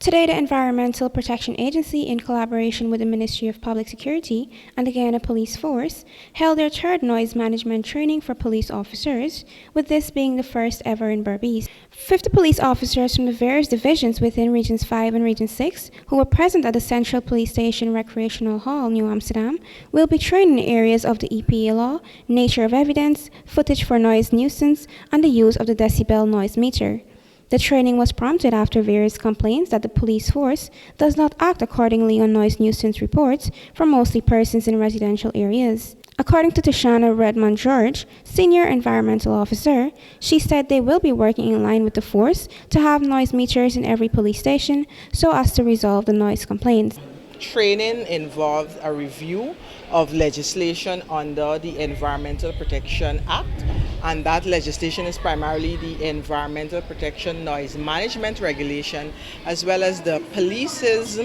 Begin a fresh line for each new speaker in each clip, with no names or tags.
Today, the Environmental Protection Agency, in collaboration with the Ministry of Public Security and the Guyana Police Force, held their third noise management training for police officers, with this being the first ever in Berbice. 50 police officers from the various divisions within Regions 5 and Region 6, who were present at the Central Police Station Recreational Hall, New Amsterdam, will be trained in the areas of the EPA law, nature of evidence, footage for noise nuisance, and the use of the decibel noise meter. The training was prompted after various complaints that the police force does not act accordingly on noise nuisance reports from mostly persons in residential areas. According to Tashana Redmond George, Senior Environmental Officer, she said they will be working in line with the force to have noise meters in every police station so as to resolve the noise complaints.
Training involved a review of legislation under the Environmental Protection Act, and that legislation is primarily the Environmental Protection Noise Management Regulation, as well as the police's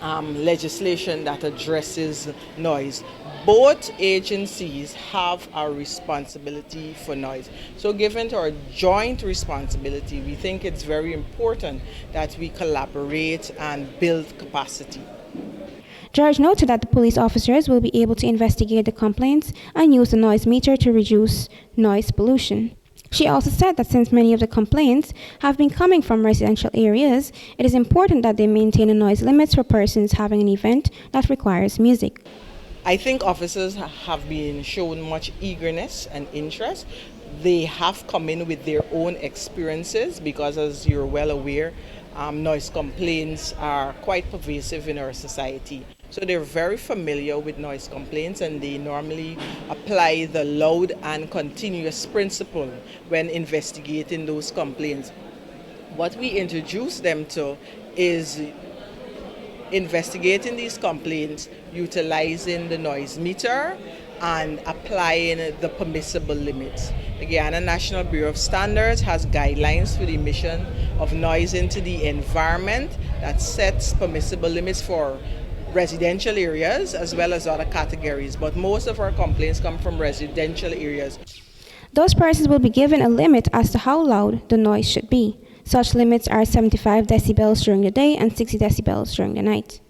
legislation that addresses noise. Both agencies have a responsibility for noise. So given our joint responsibility, we think it's very important that we collaborate and build capacity.
George noted that the police officers will be able to investigate the complaints and use the noise meter to reduce noise pollution. She also said that since many of the complaints have been coming from residential areas, it is important that they maintain the noise limits for persons having an event that requires music.
I think officers have been shown much eagerness and interest. They have come in with their own experiences because, as you're well aware, noise complaints are quite pervasive in our society. So they're very familiar with noise complaints, and they normally apply the loud and continuous principle when investigating those complaints. What we introduce them to is investigating these complaints, utilizing the noise meter and applying the permissible limits. The Guyana National Bureau of Standards has guidelines for the emission of noise into the environment that sets permissible limits for residential areas as well as other categories, but most of our complaints come from residential areas.
Those persons will be given a limit as to how loud the noise should be. Such limits are 75 decibels during the day and 60 decibels during the night.